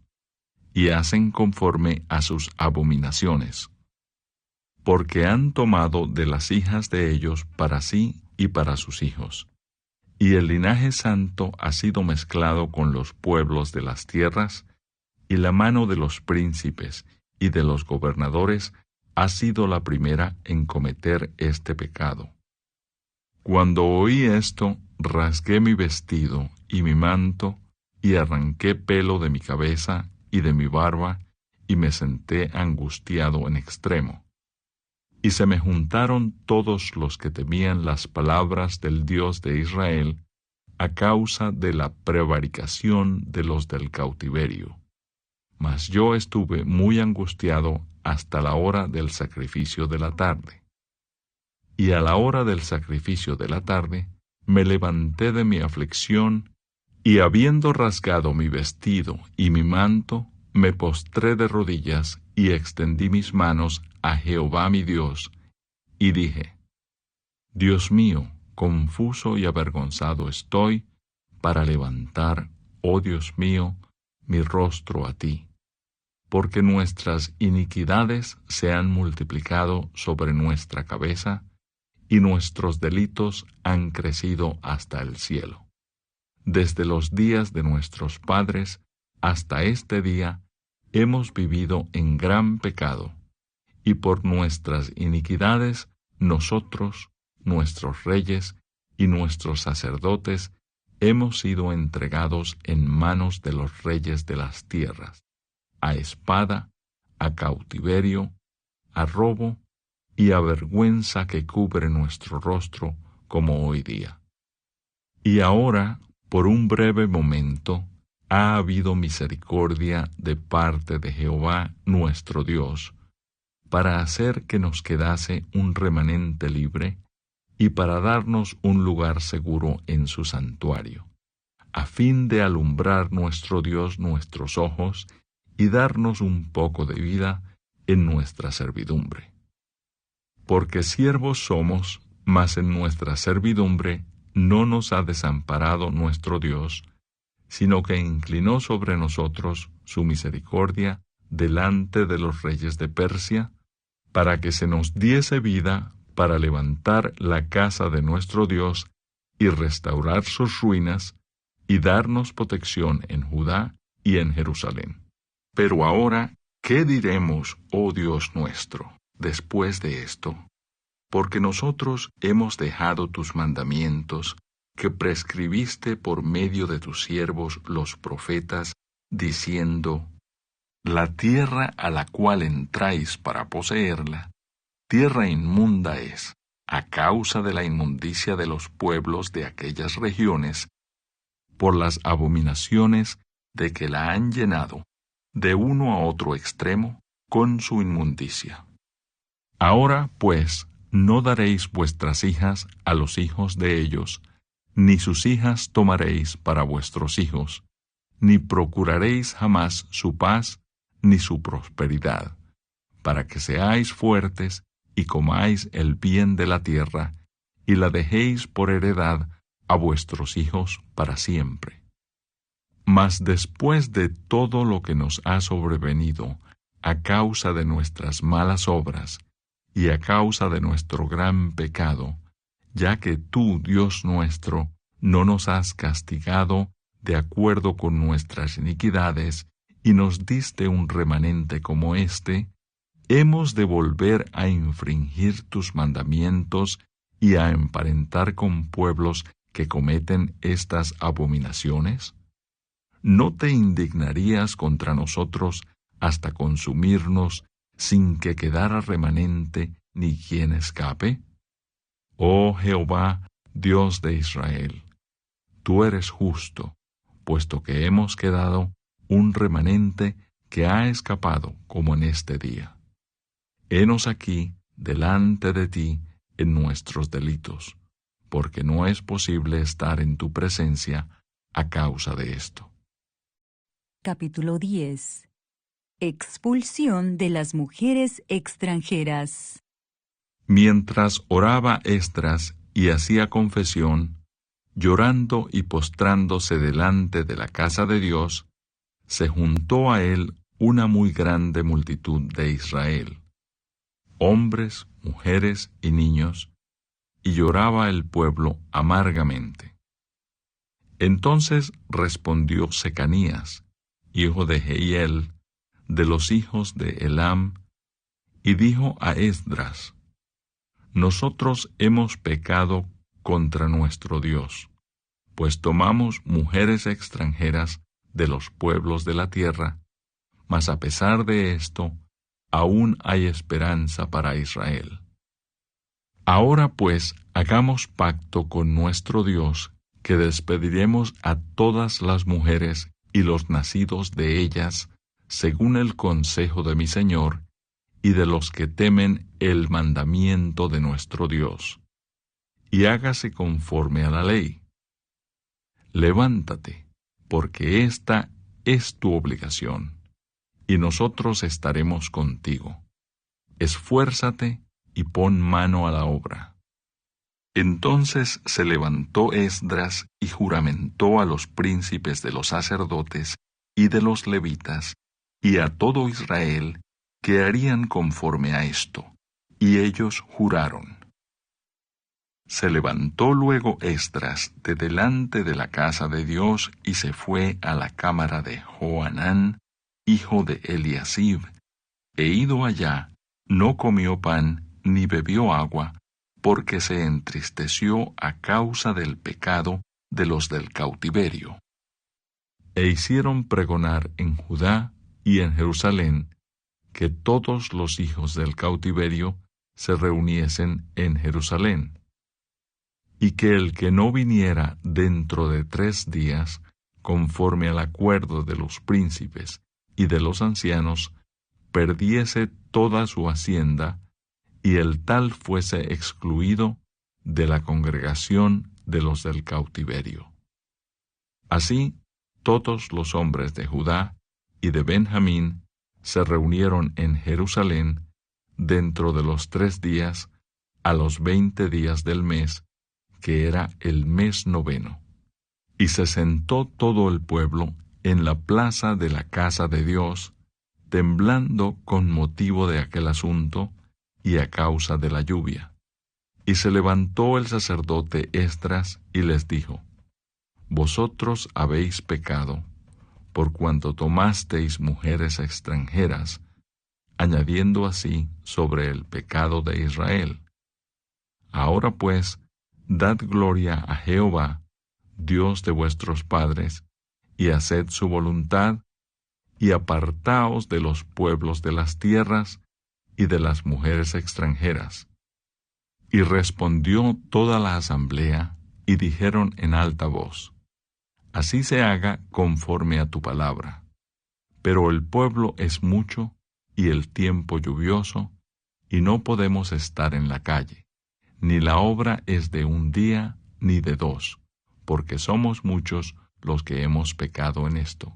y hacen conforme a sus abominaciones, porque han tomado de las hijas de ellos para sí y para sus hijos, y el linaje santo ha sido mezclado con los pueblos de las tierras, y la mano de los príncipes y de los gobernadores ha sido la primera en cometer este pecado. Cuando oí esto, rasgué mi vestido y mi manto, y arranqué pelo de mi cabeza y de mi barba, y me senté angustiado en extremo. Y se me juntaron todos los que temían las palabras del Dios de Israel, a causa de la prevaricación de los del cautiverio. Mas yo estuve muy angustiado hasta la hora del sacrificio de la tarde. Y a la hora del sacrificio de la tarde, me levanté de mi aflicción, y habiendo rasgado mi vestido y mi manto, me postré de rodillas y extendí mis manos a Jehová mi Dios, y dije: Dios mío, confuso y avergonzado estoy para levantar, oh Dios mío, mi rostro a ti, porque nuestras iniquidades se han multiplicado sobre nuestra cabeza, y nuestros delitos han crecido hasta el cielo. Desde los días de nuestros padres hasta este día hemos vivido en gran pecado, y por nuestras iniquidades nosotros, nuestros reyes y nuestros sacerdotes hemos sido entregados en manos de los reyes de las tierras, a espada, a cautiverio, a robo y a vergüenza que cubre nuestro rostro como hoy día. Y ahora, por un breve momento, ha habido misericordia de parte de Jehová nuestro Dios, para hacer que nos quedase un remanente libre y para darnos un lugar seguro en su santuario, a fin de alumbrar nuestro Dios nuestros ojos y darnos un poco de vida en nuestra servidumbre. Porque siervos somos, mas en nuestra servidumbre no nos ha desamparado nuestro Dios, sino que inclinó sobre nosotros su misericordia delante de los reyes de Persia, para que se nos diese vida para levantar la casa de nuestro Dios y restaurar sus ruinas, y darnos protección en Judá y en Jerusalén. Pero ahora, ¿qué diremos, oh Dios nuestro, después de esto? Porque nosotros hemos dejado tus mandamientos, que prescribiste por medio de tus siervos los profetas, diciendo: La tierra a la cual entráis para poseerla, tierra inmunda es, a causa de la inmundicia de los pueblos de aquellas regiones, por las abominaciones de que la han llenado, de uno a otro extremo, con su inmundicia. Ahora, pues, no daréis vuestras hijas a los hijos de ellos, ni sus hijas tomaréis para vuestros hijos, ni procuraréis jamás su paz ni su prosperidad, para que seáis fuertes y comáis el bien de la tierra, y la dejéis por heredad a vuestros hijos para siempre. Mas después de todo lo que nos ha sobrevenido, a causa de nuestras malas obras, y a causa de nuestro gran pecado, ya que tú, Dios nuestro, no nos has castigado de acuerdo con nuestras iniquidades, y nos diste un remanente como éste, ¿hemos de volver a infringir tus mandamientos y a emparentar con pueblos que cometen estas abominaciones? ¿no te indignarías contra nosotros hasta consumirnos sin que quedara remanente ni quien escape? Oh Jehová, Dios de Israel, tú eres justo, puesto que hemos quedado un remanente que ha escapado como en este día. Henos aquí delante de ti en nuestros delitos, porque no es posible estar en tu presencia a causa de esto. Capítulo 10. Expulsión de las mujeres extranjeras. Mientras oraba Esdras y hacía confesión, llorando y postrándose delante de la casa de Dios, se juntó a él una muy grande multitud de Israel, hombres, mujeres y niños, y lloraba el pueblo amargamente. Entonces respondió Secanías, hijo de Jehiel, de los hijos de Elam, y dijo a Esdras: Nosotros hemos pecado contra nuestro Dios, pues tomamos mujeres extranjeras de los pueblos de la tierra, mas a pesar de esto, aún hay esperanza para Israel. Ahora pues, hagamos pacto con nuestro Dios, que despediremos a todas las mujeres y los nacidos de ellas, según el consejo de mi Señor, y de los que temen el mandamiento de nuestro Dios. Y hágase conforme a la ley. Levántate, porque esta es tu obligación, y nosotros estaremos contigo. Esfuérzate y pon mano a la obra. Entonces se levantó Esdras y juramentó a los príncipes de los sacerdotes y de los levitas, y a todo Israel, que harían conforme a esto, y ellos juraron. Se levantó luego Esdras de delante de la casa de Dios y se fue a la cámara de Johanán, hijo de Eliasib, e ido allá, no comió pan ni bebió agua, porque se entristeció a causa del pecado de los del cautiverio. E hicieron pregonar en Judá y en Jerusalén que todos los hijos del cautiverio se reuniesen en Jerusalén, y que el que no viniera dentro de 3 días, conforme al acuerdo de los príncipes y de los ancianos, perdiese toda su hacienda, y el tal fuese excluido de la congregación de los del cautiverio. Así, todos los hombres de Judá y de Benjamín se reunieron en Jerusalén dentro de los 3 días, a los 20 días del mes, que era el mes 9. Y se sentó todo el pueblo en la plaza de la casa de Dios, temblando con motivo de aquel asunto y a causa de la lluvia. Y se levantó el sacerdote Esdras y les dijo: Vosotros habéis pecado, por cuanto tomasteis mujeres extranjeras, añadiendo así sobre el pecado de Israel. Ahora pues, dad gloria a Jehová, Dios de vuestros padres, y haced su voluntad, y apartaos de los pueblos de las tierras y de las mujeres extranjeras. Y respondió toda la asamblea, y dijeron en alta voz: Así se haga conforme a tu palabra. Pero el pueblo es mucho, y el tiempo lluvioso, y no podemos estar en la calle, ni la obra es de 1 día, ni de 2, porque somos muchos los que hemos pecado en esto.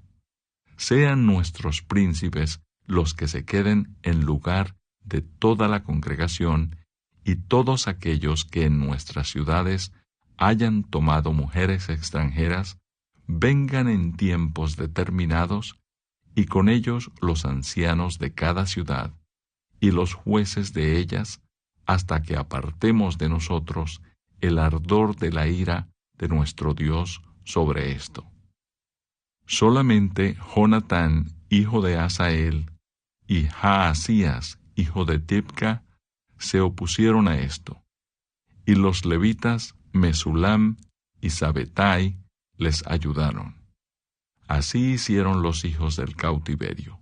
Sean nuestros príncipes los que se queden en lugar de toda la congregación, y todos aquellos que en nuestras ciudades hayan tomado mujeres extranjeras, vengan en tiempos determinados, y con ellos los ancianos de cada ciudad, y los jueces de ellas, hasta que apartemos de nosotros el ardor de la ira de nuestro Dios sobre esto. Solamente Jonatán, hijo de Asael, y Jaasías, hijo de Tibca, se opusieron a esto, y los levitas Mesulam y Sabetai les ayudaron. Así hicieron los hijos del cautiverio.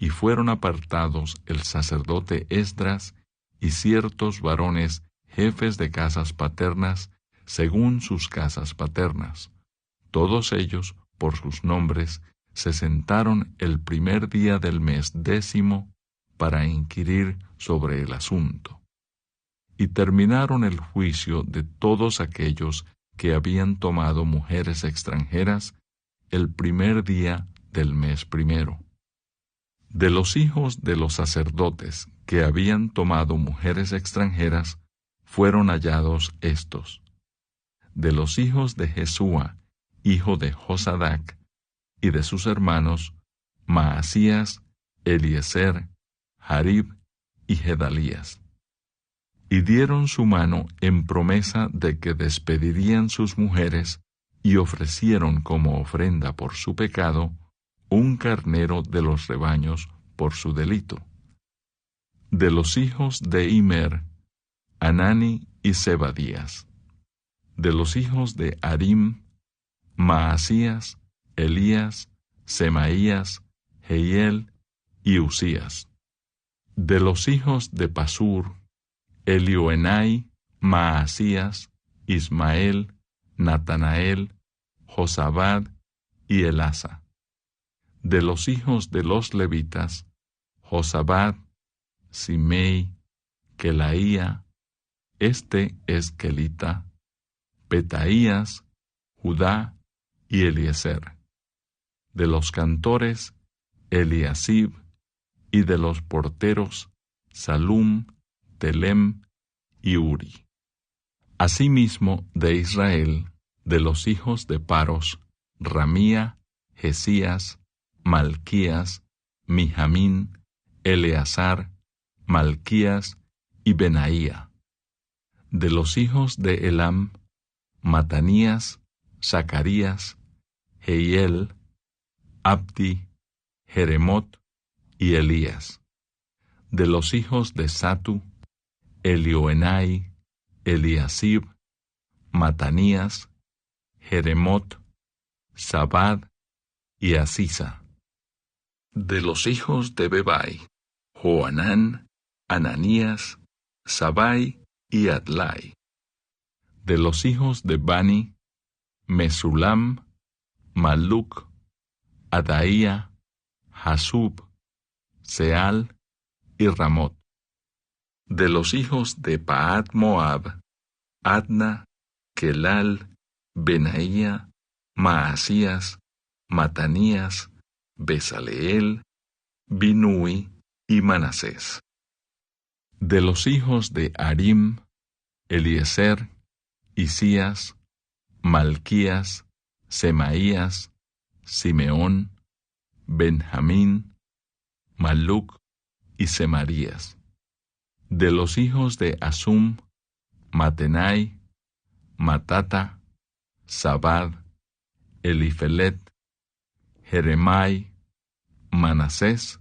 Y fueron apartados el sacerdote Esdras y ciertos varones jefes de casas paternas, según sus casas paternas. Todos ellos, por sus nombres, se sentaron el primer día del mes 10 para inquirir sobre el asunto. Y terminaron el juicio de todos aquellos que habían tomado mujeres extranjeras el primer día del mes 1. De los hijos de los sacerdotes que habían tomado mujeres extranjeras, fueron hallados estos: de los hijos de Jesúa, hijo de Josadac, y de sus hermanos, Maasías, Eliezer, Jarib y Gedalías. Y dieron su mano en promesa de que despedirían sus mujeres, y ofrecieron como ofrenda por su pecado un carnero de los rebaños por su delito. De los hijos de Immer, Anani y Zebadías. De los hijos de Harim, Maasías, Elías, Semaías, Jehiel y Usías. De los hijos de Pasur, Elioenai, Maasías, Ismael, Natanael, Josabad y Elasa. De los hijos de los levitas, Josabad, Simei, Kelaía, este es Kelita, Petaías, Judá y Eliezer. De los cantores, Eliasib, y de los porteros, Salum, Telem y Uri. Asimismo, de Israel, de los hijos de Paros, Ramía, Jesías, Malquías, Mijamín, Eleazar, Malquías y Benaía. De los hijos de Elam, Matanías, Zacarías, Jehiel, Abdi, Jeremot y Elías. De los hijos de Satu, Elioenai, Eliasib, Matanías, Jeremot, Zabad y Asisa. De los hijos de Bebai, Joanán, Ananías, Sabai y Adlai. De los hijos de Bani, Mesulam, Maluc, Adaía, Jasub, Seal y Ramot. De los hijos de Paat Moab, Adna, Kelal, Benaía, Maasías, Matanías, Besaleel, Binui y Manasés. De los hijos de Harim, Eliezer, Isías, Malquías, Semaías, Simeón, Benjamín, Maluc y Semarías. De los hijos de Asum, Matenai, Matata, Zabad, Elifelet, Jeremai, Manasés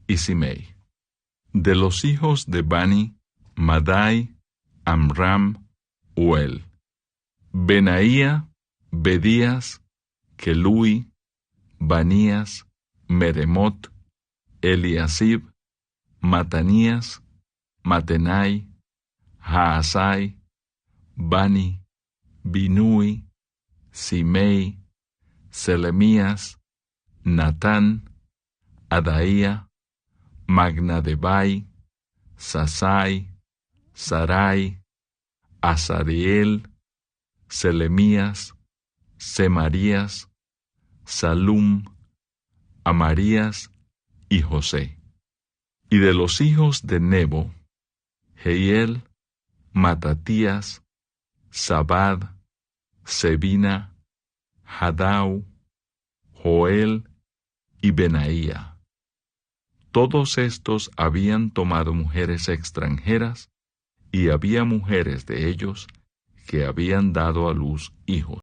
y Simei. De los hijos de Bani, Madai, Amram, Uel. Benaía, Bedías, Kelui, Banías, Meremot, Eliasib, Matanías, Matenai, Jaasai, Bani, Binui, Simei, Selemías, Natán, Adaía, Magnadebai, Sasai, Sarai, Azariel, Selemías, Semarías, Salum, Amarías y José. Y de los hijos de Nebo, Jehiel, Matatías, Zabad, Sebina, Hadau, Joel y Benaía. Todos estos habían tomado mujeres extranjeras, y había mujeres de ellos que habían dado a luz hijos.